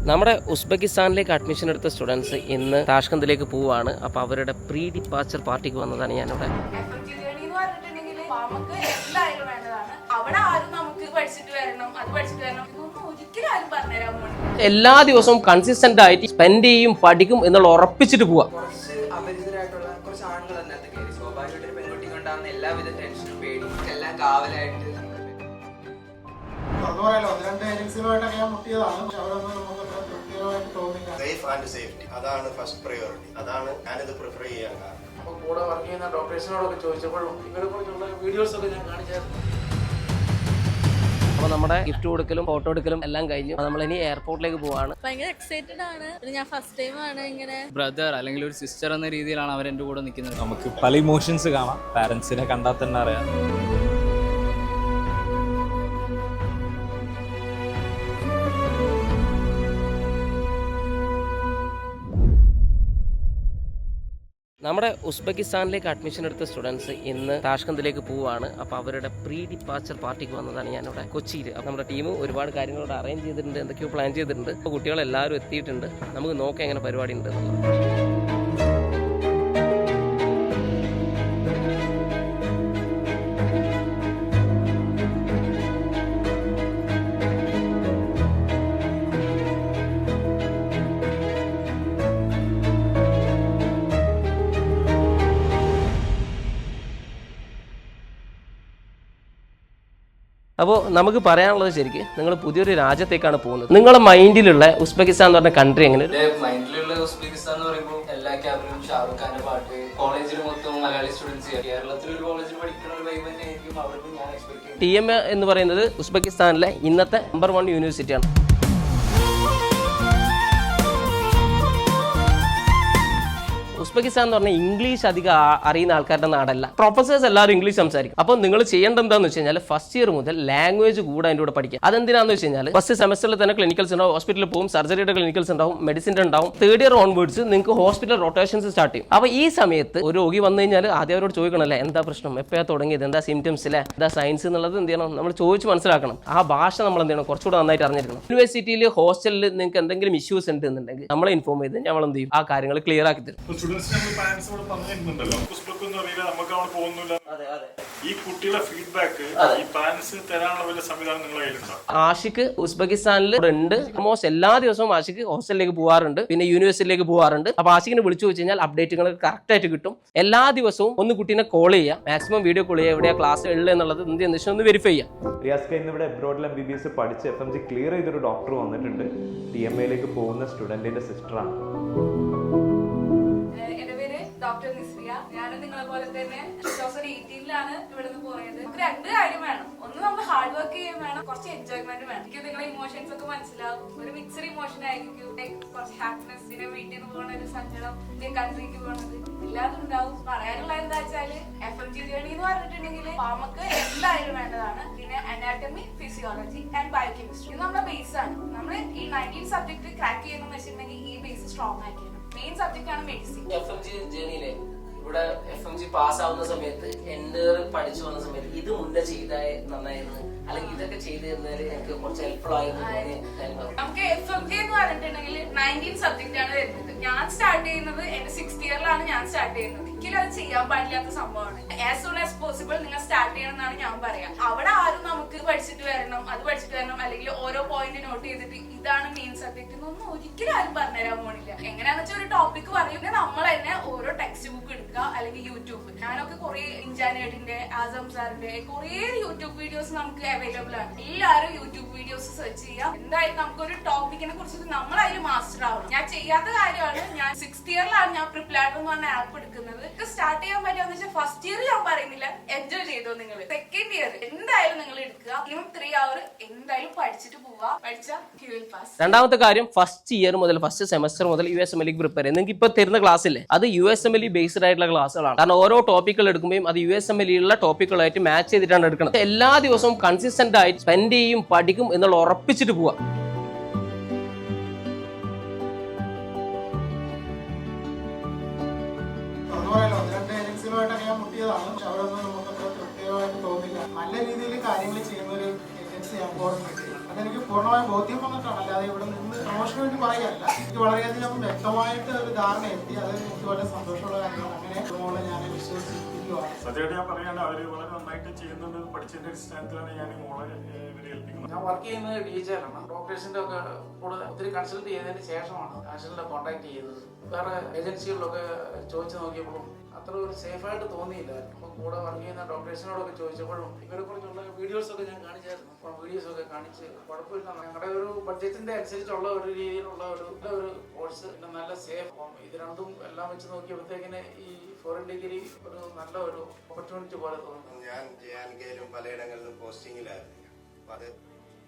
നമ്മുടെ ഉസ്ബെക്കിസ്ഥാനിലേക്ക് അഡ്മിഷൻ എടുത്ത സ്റ്റുഡൻസ് ഇന്ന് താഷ്കന്തിലേക്ക് പോവുകയാണ്. അപ്പോൾ അവരുടെ പ്രീ ഡിപ്പാച്ചർ പാർട്ടിക്ക് വന്നതാണ് ഞാനിവിടെ. എല്ലാ ദിവസവും കൺസിസ്റ്റന്റ് ആയിട്ട് സ്പെൻഡ് ചെയ്യും, പഠിക്കും എന്നുള്ള ഉറപ്പിച്ചിട്ട് പോവാ. അപരിചിതരായിട്ടുള്ള കുറച്ച് ആണുങ്ങൾ അതിനകത്ത് കയറി സ്വാഭാവികമായിട്ട് ഒരു പെൺകുട്ടിക്ക് ഉണ്ടാകുന്ന എല്ലാവിധ ടെൻഷനും പേടിയും എല്ലാം കാവലായിട്ട് അതാണ് ഫസ്റ്റ് പ്രയോറിറ്റി. അതാണ് ഞാനിത് പ്രിഫർ ചെയ്യാൻ കാരണം. അപ്പോൾ കൂടെ വർക്ക് ചെയ്യുന്ന ഡോക്ടേഴ്സിനോടൊക്കെ ചോദിച്ചപ്പോഴും ഇവരെ കുറിച്ചുള്ള വീഡിയോസ് ഒക്കെ ഞാൻ കാണിച്ചായിരുന്നു. അപ്പോൾ നമ്മുടെ ഗിഫ്റ്റ് കൊടുക്കലും ഫോട്ടോ എടുക്കലും എല്ലാം കഴിഞ്ഞു. നമ്മളിനി എയർപോർട്ടിലേക്ക് പോവാണ്. ഭയങ്കര എക്സൈറ്റഡ് ആണ്. ഞാൻ ഫസ്റ്റ് ടൈം ആണ് ഇങ്ങനെ ബ്രദർ അല്ലെങ്കിൽ ഒരു സിസ്റ്റർ എന്ന രീതിയിലാണ് അവർ എൻ്റെ കൂടെ നിൽക്കുന്നത്. നമുക്ക് പല ഇമോഷൻസ് കാണാം. പാരൻസിനെ കണ്ടാൽ തന്നെ അറിയാം. നമ്മുടെ ഉസ്ബെക്കിസ്ഥാനിലേക്ക് അഡ്മിഷൻ എടുത്ത സ്റ്റുഡൻസ് ഇന്ന് താഷ്കന്തിലേക്ക് പോവുകയാണ്. അപ്പോൾ അവരുടെ പ്രീ ഡിപ്പാച്ചർ പാർട്ടിക്ക് വന്നതാണ് ഞാനിവിടെ കൊച്ചിയിൽ. അപ്പോൾ നമ്മുടെ ടീം ഒരുപാട് കാര്യങ്ങളോട് അറേഞ്ച് ചെയ്തിട്ടുണ്ട്, എന്തൊക്കെയോ പ്ലാൻ ചെയ്തിട്ടുണ്ട്. അപ്പോൾ കുട്ടികളെല്ലാവരും എത്തിയിട്ടുണ്ട്. നമുക്ക് നോക്കാം എങ്ങനെ പരിപാടി ഉണ്ട് എന്നുള്ളത്. അപ്പോൾ നമുക്ക് പറയാനുള്ളത് ശരിക്ക് നിങ്ങൾ പുതിയൊരു രാജ്യത്തേക്കാണ് പോകുന്നത്. നിങ്ങളുടെ മൈൻഡിലുള്ള ഉസ്ബെക്കിസ്ഥാൻ എന്ന് പറഞ്ഞ കൺട്രി എങ്ങനെ? മൈൻഡിലുള്ള ഉസ്ബെക്കിസ്ഥാൻ എന്ന് പറയുമ്പോൾ എല്ലാ ക്യാബിലും ഷാറുഖ് ഖാന്റെ പാട്ട്, കോളേജിൽ മൊത്തം മലയാളി സ്റ്റുഡൻസ്, കേരളത്തിൽ ഒരു കോളേജിൽ പഠിക്കുന്ന ഒരു വൈബ് തന്നെ ആയിരിക്കും അവർക്കും ഞാൻ എക്സ്പെക്ട് ചെയ്യുന്നത്. TMA എന്ന് പറയുന്നത് ഉസ്ബെക്കിസ്ഥാനിലെ ഇന്നത്തെ നമ്പർ 1 യൂണിവേഴ്സിറ്റിയാണ്. ഉസ്ബെക്കിസ്ഥാൻ എന്ന് പറഞ്ഞാൽ ഇംഗ്ലീഷ് അധികം അറിയുന്ന ആൾക്കാരുടെ നാടല്ല. പ്രൊഫസേഴ്സ് എല്ലാവരും ഇംഗ്ലീഷ് സംസാരിക്കും. അപ്പോൾ നിങ്ങൾ ചെയ്യേണ്ടത് എന്താണെന്ന് വെച്ച് കഴിഞ്ഞാൽ ഫസ്റ്റ് ഇയർ മുതൽ ലാംഗ്വേജ് കൂടെ അതിൻ്റെ കൂടെ പഠിക്കുക. അതെന്തിനാന്ന് വെച്ച് കഴിഞ്ഞാൽ ഫസ്റ്റ് സെമസ്റ്ററിൽ തന്നെ ക്ലിനിക്കൽസ് ഉണ്ടാവും, ഹോസ്പിറ്റലിൽ പോകും, സർജറിയുടെ ക്ലിനിക്കൽസ് ഉണ്ടാവും, മെഡിസിൻ്റെ ഉണ്ടാവും. തേർഡ് ഇയർ ഓൺവേർഡ്സ് നിങ്ങൾക്ക് ഹോസ്പിറ്റൽ റൊട്ടേഷൻസ് സ്റ്റാർട്ട് ചെയ്യും. അപ്പോൾ ഈ സമയത്ത് ഒരു രോഗി വന്നു കഴിഞ്ഞാൽ ആദ്യം അവരോട് ചോദിക്കണമല്ലേ എന്താ പ്രശ്നം, എപ്പോഴാണ് തുടങ്ങിയത്, എന്താ സിംറ്റംസ് അല്ലേ, എന്താ സയൻസ് എന്നുള്ളത് എന്ത് ചെയ്യണം, നമ്മൾ ചോദിച്ച് മനസ്സിലാക്കണം. ആ ഭാഷ നമ്മൾ എന്ത് ചെയ്യണം, കുറച്ചുകൂടെ നന്നായിട്ട് അറിഞ്ഞിരിക്കണം. യൂണിവേഴ്സിറ്റിയിൽ ഹോസ്റ്റലിൽ നിങ്ങൾക്ക് എന്തെങ്കിലും ഇഷ്യൂസ് ഉണ്ട് എന്നുണ്ടെങ്കിൽ നമ്മളെ ഇൻഫോം ചെയ്ത് നമ്മൾ എന്ത് ചെയ്യും, ആ കാര്യങ്ങൾ ക്ലിയർ ആക്കി തരും. ഈ കുട്ടിയുടെ ഫീഡ്ബാക്ക് ഈ പാരന്റ്സിന് തരാനുള്ള വലിയ സംവിധാനം നിങ്ങളുടെ കയ്യിലുണ്ടോ? ആഷിക്ക് ഉസ്ബെക്കിസ്ഥാനിൽ ഉണ്ട്. ഓൾമോസ്റ്റ് എല്ലാ ദിവസവും ആഷിക്ക് ഹോസ്റ്റലിലേക്ക് പോകാറുണ്ട്, പിന്നെ യൂണിവേഴ്സിറ്റിയിലേക്ക് പോകാറുണ്ട്. അപ്പൊ ആഷിക്കിനെ വിളിച്ചു വെച്ച് കഴിഞ്ഞാൽ അപ്ഡേറ്റുകൾ കറക്റ്റ് ആയിട്ട് കിട്ടും. എല്ലാ ദിവസവും ഒന്ന് കുട്ടീനെ കോൾ ചെയ്യുക, മാക്സിമം വീഡിയോ കോൾ ചെയ്യുക, എവിടെയാ ക്ലാസ് ഉള്ളത് എന്നുള്ളത് ഒന്ന് വെരിഫൈ ചെയ്യാം. റിയാസ്ക ഇന്നിവിടെ എബ്രോഡിൽ MBBS പഠിച്ച് FMG ക്ലിയർ ചെയ്തൊരു ഡോക്ടർ വന്നിട്ടുണ്ട്. TMAയിലേക്ക് പോകുന്ന സ്റ്റുഡന്റിന്റെ സിസ്റ്ററാണ്. ഡോക്ടർ നിസ്രിയ. ഞാനും നിങ്ങളെ പോലെ തന്നെ 2018 ഇവിടെ നിന്ന് പോയത്. നമുക്ക് രണ്ട് കാര്യം വേണം. ഒന്ന് നമ്മൾ ഹാർഡ് വർക്ക് ചെയ്യാൻ വേണം, കുറച്ച് എൻജോയ്മെന്റ് വേണം. എനിക്ക് നിങ്ങളെ ഇമോഷൻസ് ഒക്കെ മനസ്സിലാവും. ഒരു മിക്സഡ് ഇമോഷൻ ആയിരിക്കും. കുറച്ച് ഹാപ്പിനെസ്, പിന്നെ വീട്ടിൽ നിന്ന് പോകുന്ന ഒരു സങ്കടം, കൺട്രിക്ക് പോകുന്നത് എല്ലാതും ഉണ്ടാവും. പറയാനുള്ള എന്താ വെച്ചാല് FMG ജേണി എന്ന് പറഞ്ഞിട്ടുണ്ടെങ്കിൽ നമുക്ക് എന്തായാലും വേണ്ടതാണ്. പിന്നെ അനാറ്റമി, ഫിസിയോളജി ആൻഡ് ബയോകെമിസ്ട്രി ഇത് നമ്മുടെ ബേസ് ആണ്. നമ്മൾ ഈ 19 സബ്ജക്ട് ക്രാക്ക് ചെയ്യണമെന്ന് വെച്ചിട്ടുണ്ടെങ്കിൽ ഈ ബേസ് സ്ട്രോങ് ആക്കിയാണ്. മെയിൻ സബ്ജക്ട് ആണ് മെഡിസിൻ. FMG ജേണിയിലെ ഇവിടെ FMG പാസ് ആവുന്ന സമയത്ത് എൻ്റെ പഠിച്ചു വന്ന സമയത്ത് ഇത് മുന്നേ ചെയ്താൽ നന്നായിരുന്നു, അല്ലെങ്കിൽ ഇതൊക്കെ ചെയ്ത് തന്നാൽ എനിക്ക് കുറച്ച് ഹെൽപ്ഫുൾ ആയിരുന്നു. നമുക്ക് FMG എന്ന് പറഞ്ഞിട്ടുണ്ടെങ്കിൽ 19 സബ്ജക്ട് ആണ് വരുന്നത്. ഞാൻ സ്റ്റാർട്ട് ചെയ്യുന്നത് എന്റെ 6th ഇയറിലാണ് ഞാൻ സ്റ്റാർട്ട് ചെയ്യുന്നത്. ഒരിക്കലും അത് ചെയ്യാൻ പാടില്ലാത്ത സംഭവമാണ്. ആസ് സൂൺ ആസ് പോസിബിൾ നിങ്ങൾ സ്റ്റാർട്ട് ചെയ്യണം എന്നാണ് ഞാൻ പറയാം. അവിടെ ആരും നമുക്ക് പഠിച്ചിട്ട് വരണം, അത് പഠിച്ചിട്ട് വരണം, അല്ലെങ്കിൽ ഓരോ പോയിന്റ് നോട്ട് ചെയ്തിട്ട് ഇതാണ് മെയിൻ സബ്ജക്ട് എന്നൊന്നും ഒരിക്കലും ആരും പറഞ്ഞുതരാൻ പോണില്ല. എങ്ങനെയാന്ന് വെച്ചാൽ ഒരു ടോപ്പിക് പറയുന്നത് നമ്മൾ തന്നെ ഓരോ ടെക്സ്റ്റ് ബുക്ക് എടുക്കുക, അല്ലെങ്കിൽ യൂട്യൂബ്. ഞാനൊക്കെ കുറെ ഇൻജാനേഡിന്റെ, ആസം സാറിന്റെ കുറെ യൂട്യൂബ് വീഡിയോസ് നമുക്ക് അവൈലബിൾ ആണ്. എല്ലാവരും യൂട്യൂബ് വീഡിയോസ് സെർച്ച് ചെയ്യാം. എന്തായാലും നമുക്കൊരു ടോപ്പിക്കിനെ കുറിച്ചിട്ട് നമ്മൾ അതിൽ മാസ്റ്റർ ആവണം. ഞാൻ ചെയ്യാത്ത കാര്യമാണ്. ഞാൻ 6th ഇയറിലാണ് ഞാൻ പ്രിപ്ലാഡർ എന്ന് പറഞ്ഞ ആപ്പ് എടുക്കുന്നത്. സ്റ്റാർട്ട് ചെയ്യാൻ പറ്റുമെന്ന് വെച്ചാൽ ഫസ്റ്റ് ഇയർ ഞാൻ പറയുന്നില്ല, എൻജോയ് ചെയ്തോ നിങ്ങൾ. സെക്കൻഡ് ഇയർ എന്തായാലും നിങ്ങൾ എടുക്കുക. മിനിമം 3 hour എന്തായാലും പഠിച്ചിട്ട് പോവുക. പഠിച്ചാൽ യു വിൽ പാസ്. രണ്ടാമത്തെ കാര്യം, ഫസ്റ്റ് ഇയർ മുതൽ ഫസ്റ്റ് സെമസ്റ്റർ മുതൽ USMLE പ്രിപ്പയർ ചെയ്യുക. നിങ്ങൾക്ക് ഇപ്പൊ തരുന്ന ക്ലാസ് ഇല്ലേ, അത് USMLE ബേസ്ഡ് ആയിട്ടുള്ള ക്ലാസ്സുകളാണ്. കാരണം ഓരോ ടോപ്പിക്കുകൾ എടുക്കുമ്പോഴും അത് USMLE ഉള്ള ടോപ്പിക്കുകളായിട്ട് മാച്ച് ചെയ്തിട്ടാണ് എടുക്കുന്നത്. എല്ലാ ദിവസവും കൺസിസ്റ്റന്റ് ആയിട്ട് സ്പെൻഡ് ചെയ്യും, പഠിക്കും എന്നുള്ള ഉറപ്പിച്ചിട്ട് പോവാ. ഞാൻ മുട്ടിയതാണ്. പക്ഷെ അവിടെ ഒന്നും നമുക്ക് പ്രത്യേകമായിട്ട് തോന്നില്ല. നല്ല രീതിയിൽ കാര്യങ്ങൾ ചെയ്യുന്ന ഒരു ഏജൻസിയാണ് ഗവൺമെന്റ്. അതെനിക്ക് പൂർണ്ണമായും ബോധ്യം വന്നിട്ടാണ്, അല്ലാതെ ഇവിടെ നിന്ന് പ്രൊമോഷന് വേണ്ടി പറയുകയല്ല. എനിക്ക് വളരെയധികം വ്യക്തമായിട്ട് ഒരു ധാരണ എത്തി. അത് എനിക്ക് വളരെ സന്തോഷമുള്ള കാര്യമാണ്. അങ്ങനെ മോളെ ഞാൻ വിശ്വസിപ്പിക്കുകയാണ്. സത്യമായിട്ട് ഞാൻ പറയുകയാണ്, അവര് വളരെ നന്നായിട്ട് ചെയ്യുന്നത് പഠിച്ചതിന്റെ അടിസ്ഥാനത്തിലാണ് ഞാൻ മോളെ ഇവരെ ഏൽപ്പിക്കുന്നത്. ഞാൻ വർക്ക് ചെയ്യുന്നത് DHL-ആണ്. ഡോക്ടേഴ്സിന്റെ ഒക്കെ കൂടെ ഒത്തിരി കൺസൾട്ട് ചെയ്തതിന് ശേഷമാണ് നാഷണലിനെ കോൺടാക്ട് ചെയ്തത്. വേറെ ഏജൻസികളിലൊക്കെ ചോദിച്ചു നോക്കിയപ്പോഴും അത്ര ഒരു സേഫായിട്ട് തോന്നിയില്ല. അപ്പം കൂടെ വർക്ക് ചെയ്യുന്ന ഡോക്ടേഴ്സിനോടൊക്കെ ചോദിച്ചപ്പോഴും ഇവരെ കുറിച്ചുള്ള വീഡിയോസൊക്കെ ഞാൻ കാണിച്ചായിരുന്നു. അപ്പം വീഡിയോസൊക്കെ കാണിച്ച് കുഴപ്പമില്ല, ഞങ്ങളുടെ ഒരു ബഡ്ജറ്റിന്റെ അനുസരിച്ചുള്ള ഒരു രീതിയിലുള്ള ഒരു കോഴ്സ്, പിന്നെ നല്ല സേഫ്. ഇത് രണ്ടും എല്ലാം വെച്ച് നോക്കിയപ്പോഴത്തേക്കിന് ഈ ഫോറിൻ ഡിഗ്രി ഒരു നല്ല ഒരു ഓപ്പർച്യൂണിറ്റി പോലെ തോന്നുന്നു. ഞാൻ JNKയിലും പലയിടങ്ങളിലും പോസ്റ്റിങ്ങിലായിരുന്നു. അപ്പം അത്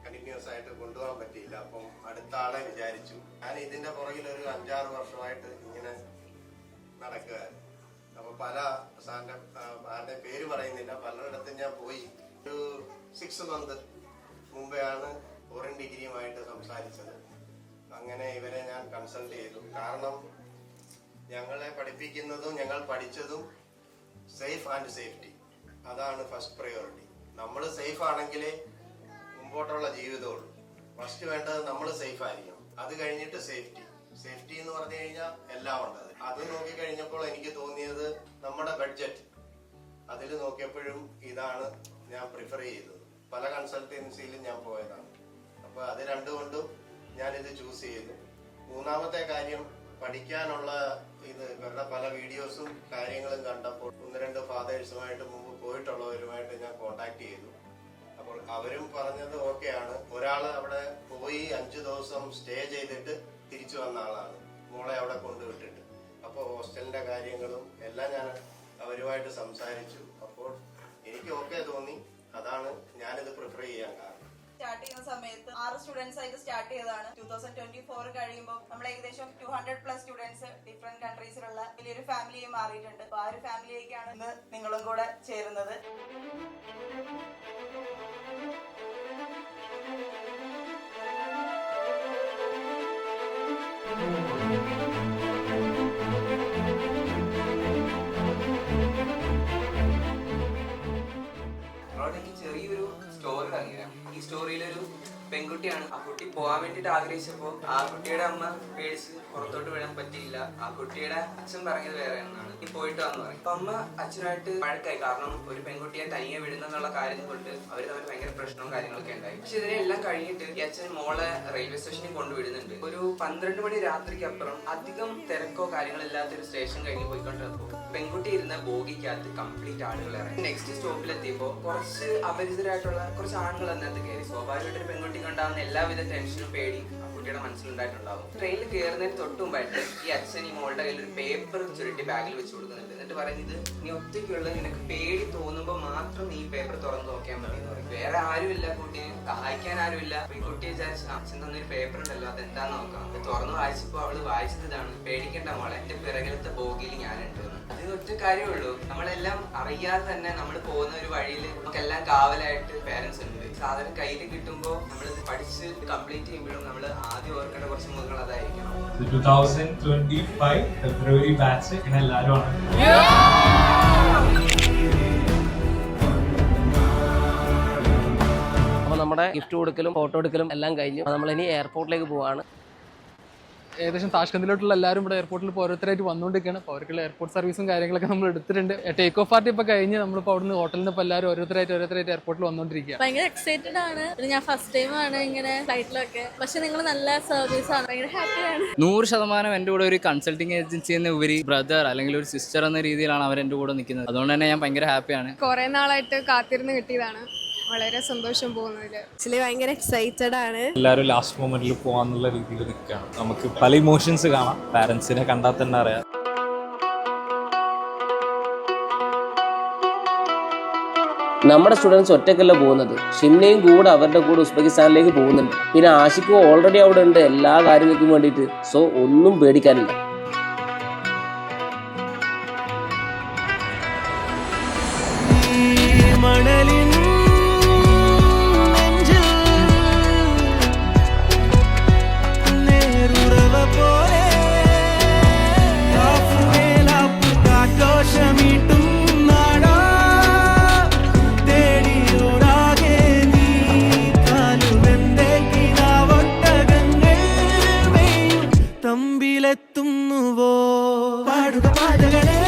കണ്ടിന്യൂസ് ആയിട്ട് കൊണ്ടുപോകാൻ പറ്റിയില്ല. അപ്പം അടുത്ത ആളെ വിചാരിച്ചു. ഞാൻ ഇതിന്റെ പുറകിൽ ഒരു 5-6 വർഷമായിട്ട് ഇങ്ങനെ നടക്കുകയായിരുന്നു. അപ്പൊ പല ആരുടെ പേര് പറയുന്നില്ല, പലയിടത്തും ഞാൻ പോയി. ഒരു 6 മന്ത് മുമ്പെയാണ് ഫോറിൻ ഡിഗ്രിയുമായിട്ട് സംസാരിച്ചത്. അങ്ങനെ ഇവരെ ഞാൻ കൺസൾട്ട് ചെയ്തു. കാരണം ഞങ്ങളെ പഠിപ്പിക്കുന്നതും ഞങ്ങൾ പഠിച്ചതും സേഫ് ആൻഡ് സേഫ്റ്റി, അതാണ് ഫസ്റ്റ് പ്രയോറിറ്റി. നമ്മൾ സേഫ് ആണെങ്കിലേ മുമ്പോട്ടുള്ള ജീവിതമുള്ളൂ. ഫസ്റ്റ് വേണ്ടത് നമ്മൾ സേഫ് ആയിരിക്കണം, അത് കഴിഞ്ഞിട്ട് സേഫ്റ്റി. സേഫ്റ്റി എന്ന് പറഞ്ഞു കഴിഞ്ഞാൽ എല്ലാം ഉണ്ട്. അത് നോക്കിക്കഴിഞ്ഞപ്പോൾ എനിക്ക് തോന്നിയത് നമ്മുടെ ബഡ്ജറ്റ്, അതിൽ നോക്കിയപ്പോഴും ഇതാണ് ഞാൻ പ്രിഫർ ചെയ്തത്. പല കൺസൾട്ടൻസിയിലും ഞാൻ പോയതാണ്. അപ്പോൾ അത് രണ്ടുകൊണ്ടും ഞാനിത് ചൂസ് ചെയ്തു. മൂന്നാമത്തെ കാര്യം, പഠിക്കാനുള്ള ഇത് ഇവരുടെ പല വീഡിയോസും കാര്യങ്ങളും കണ്ടപ്പോൾ 1-2 ഫാദേഴ്സുമായിട്ട് മുമ്പ് പോയിട്ടുള്ളവരുമായിട്ട് ഞാൻ കോണ്ടാക്ട് ചെയ്തു. അപ്പോൾ അവരും പറഞ്ഞത് ഓക്കെയാണ്. ഒരാൾ അവിടെ പോയി 5 ദിവസം സ്റ്റേ ചെയ്തിട്ട് തിരിച്ചു വന്ന ആളാണ്, മോളെ അവിടെ കൊണ്ടുവിട്ടിട്ട്. അപ്പോൾ ഹോസ്റ്റലിന്റെ കാര്യങ്ങളും എല്ലാം ഞാൻ അവരുമായിട്ട് സംസാരിച്ചു. അപ്പോൾ എനിക്ക് ഓക്കെ തോന്നി. അതാണ് ഞാനിത് പ്രിഫർ ചെയ്യാൻ കാരണം. സ്റ്റാർട്ട് ചെയ്യുന്ന സമയത്ത് 6 സ്റ്റുഡൻസ് ആയിട്ട് സ്റ്റാർട്ട് ചെയ്തതാണ്. 2024 കഴിയുമ്പോൾ നമ്മൾ ഏകദേശം 200+ സ്റ്റുഡൻസ് ഡിഫറെന്റ് കൺട്രീസിലുള്ള വലിയൊരു ഫാമിലിയെ മാറിയിട്ടുണ്ട്. അപ്പൊ ആ ഒരു ഫാമിലിയിലേക്കാണ് ഇന്ന് നിങ്ങളും കൂടെ ചേരുന്നത്. എനിക്ക് ചെറിയൊരു സ്റ്റോറി പറഞ്ഞുതരാം. ഈ സ്റ്റോറിയിലൊരു പെൺകുട്ടിയാണ്. ആ കുട്ടി പോകാൻ വേണ്ടിട്ട് ആഗ്രഹിച്ചപ്പോൾ ആ കുട്ടിയുടെ അമ്മ പേടിച്ച് പുറത്തോട്ട് വിടാൻ പറ്റിയില്ല. ആ കുട്ടിയുടെ അച്ഛൻ പറഞ്ഞത് വേറെ എന്നാണ്, നീ പോയിട്ട് വന്ന് പറയും. അപ്പൊ അമ്മ അച്ഛനായിട്ട് വഴക്കായി. കാരണം ഒരു പെൺകുട്ടിയെ തനിയെ വിടുന്നുള്ള കാര്യം കൊണ്ട് അവർ തമ്മിൽ ഭയങ്കര പ്രശ്നവും കാര്യങ്ങളൊക്കെ ഉണ്ടായി. പക്ഷെ ഇതിനെല്ലാം കഴിഞ്ഞിട്ട് ഈ അച്ഛൻ മോളെ റെയിൽവേ സ്റ്റേഷനിൽ കൊണ്ടുവിടുന്നുണ്ട്. ഒരു 12 മണി രാത്രിക്ക് അപ്പുറം അധികം തിരക്കോ കാര്യങ്ങളില്ലാത്തൊരു സ്റ്റേഷൻ കഴിഞ്ഞ് പോയിക്കൊണ്ടിരുന്നപ്പോൾ പെൺകുട്ടി ഇരുന്ന ബോഗിക്കകത്ത് കംപ്ലീറ്റ് ആളുകൾ ഇറങ്ങി. നെക്സ്റ്റ് സ്റ്റോപ്പിലെത്തിയപ്പോൾ കുറച്ച് അപരിചിതരായിട്ടുള്ള കുറച്ച് ആണുകൾ അതിനകത്ത് കയറി. സ്വാഭാവികമായിട്ട് ഒരു പെൺകുട്ടി ഉണ്ടാകുന്ന എല്ലാവിധ ടെൻഷനും പേടിയും ആ കുട്ടിയുടെ മനസ്സിലുണ്ടായിട്ടുണ്ടാവും. ട്രെയിനിൽ കയറുന്നതിന് തൊട്ട് മുമ്പായിട്ട് ഈ അച്ഛൻ ഈ മോളുടെ കയ്യിൽ ഒരു പേപ്പർ ചുരുട്ടി ബാഗിൽ വെച്ച് കൊടുക്കുന്നുണ്ട്. എന്നിട്ട് പറയുന്നത്, നീ ഒറ്റയ്ക്കുള്ള, നിനക്ക് പേടി തോന്നുമ്പോൾ മാത്രം നീ ഈ പേപ്പർ തുറന്ന് നോക്കിയാൽ മതി എന്ന് പറയും. വേറെ ആരുമില്ല, കുട്ടിയെ സഹായിക്കാൻ ആരുമില്ല. അപ്പൊ ഈ കുട്ടി വിചാരിച്ചു അച്ഛൻ തന്നൊരു പേപ്പർ ഉണ്ടല്ലോ, അതെന്താന്ന് നോക്കാം. അത് തുറന്ന് വായിച്ചപ്പോ അവള് വായിച്ചത് ഇതാണ്, പേടിക്കേണ്ട മോളെ, എന്റെ പിറകിലത്തെ ബോഗിയിൽ ഞാനുണ്ട്. അതിന് ഒറ്റ കാര്യമുള്ളൂ, നമ്മളെല്ലാം അറിയാതെ തന്നെ നമ്മൾ പോകുന്ന ഒരു വഴിയിൽ നമുക്കെല്ലാം കാവലായിട്ട് പേരൻസ് ഉണ്ട്. സാധനം കയ്യിൽ കിട്ടുമ്പോൾ നമ്മളിത് പഠിച്ച് കംപ്ലീറ്റ് ചെയ്യുമ്പോഴും നമ്മൾ ആദ്യം ഓർക്കേണ്ട കുറച്ച് മുഖങ്ങൾ അതായിരിക്കണം. 2025 ഫെബ്രുവരി ബാച്ച് ഇങ്ങനെ എല്ലാവരും ആണ്. അപ്പോൾ നമ്മുടെ ഗിഫ്റ്റ് കൊടുക്കലും ഫോട്ടോ എടുക്കലും എല്ലാം കഴിഞ്ഞു. നമ്മളിനി എയർപോർട്ടിലേക്ക് പോവാണ്. ഏകദേശം താഷ്കന്ദിലോട്ടുള്ള എല്ലാവരും ഇവിടെ എയർപോർട്ടിൽ ഇപ്പോൾ ഓരോരുത്തരായിട്ട് വന്നുകൊണ്ടിരിക്കുകയാണ്. അപ്പോൾ അവർക്കുള്ള എയർപോർട്ട് സർവീസും കാര്യങ്ങളൊക്കെ നമ്മൾ എടുത്തിട്ടുണ്ട്. ടേക്ക് ഓഫ് പാർട്ടി ഇപ്പോൾ കഴിഞ്ഞ് നമ്മളിപ്പോൾ അവിടുന്ന് ഹോട്ടലിൽ നിന്ന് ഇപ്പോൾ എല്ലാവരും ഓരോരുത്തരായിട്ട് എയർപോർട്ടിൽ വന്നുകൊണ്ടിരിക്കുക. ഭയങ്കര എക്സൈറ്റഡ് ആണ്. ഞാൻ ഫസ്റ്റ് ടൈം ആണ് ഇങ്ങനെ ഫ്ലൈറ്റിലൊക്കെ. പക്ഷെ നിങ്ങൾ നല്ല സർവീസ് ആണ്, ഭയങ്കര ഹാപ്പിയാണ്. 100% എൻ്റെ കൂടെ ഒരു കൺസൾട്ടിങ് ഏജൻസി എന്ന ഉപരി ബ്രദർ അല്ലെങ്കിൽ ഒരു സിസ്റ്റർ എന്ന രീതിയിലാണ് അവർ എൻ്റെ കൂടെ നിൽക്കുന്നത്. അതുകൊണ്ട് തന്നെ ഞാൻ ഭയങ്കര ഹാപ്പിയാണ്. കുറെ നാളായിട്ട് കാത്തിരുന്ന് കിട്ടിയതാണ്. വളരെ സന്തോഷം പോകുന്നതിൽ ആക്ച്വലി ഭയങ്കര എക്സൈറ്റഡ് ആണ്. എല്ലാവരും ലാസ്റ്റ് മൊമെന്റിൽ പോകാന്നുള്ള രീതിയിൽ നിൽക്കുകയാണ്. നമുക്ക് പല ഇമോഷൻസ് കാണാം, പാരൻസിനെ കണ്ടാൽ തന്നെ അറിയാം. നമ്മുടെ സ്റ്റുഡൻസ് ഒറ്റക്കല്ല പോകുന്നത്, ഷിംനയും കൂടെ അവരുടെ കൂടെ ഉസ്ബെക്കിസ്ഥാനിലേക്ക് പോകുന്നുണ്ട്. പിന്നെ ആഷിക്കും ഓൾറെഡി അവിടെ ഉണ്ട് എല്ലാ കാര്യങ്ങൾക്കും വേണ്ടിയിട്ട്. സോ ഒന്നും പേടിക്കാനില്ല. കാറ്റോഷമീട്ടും നാടാ തേടി ഊരാകെ എത്തുന്നുവോ പാടുക പാതകളെ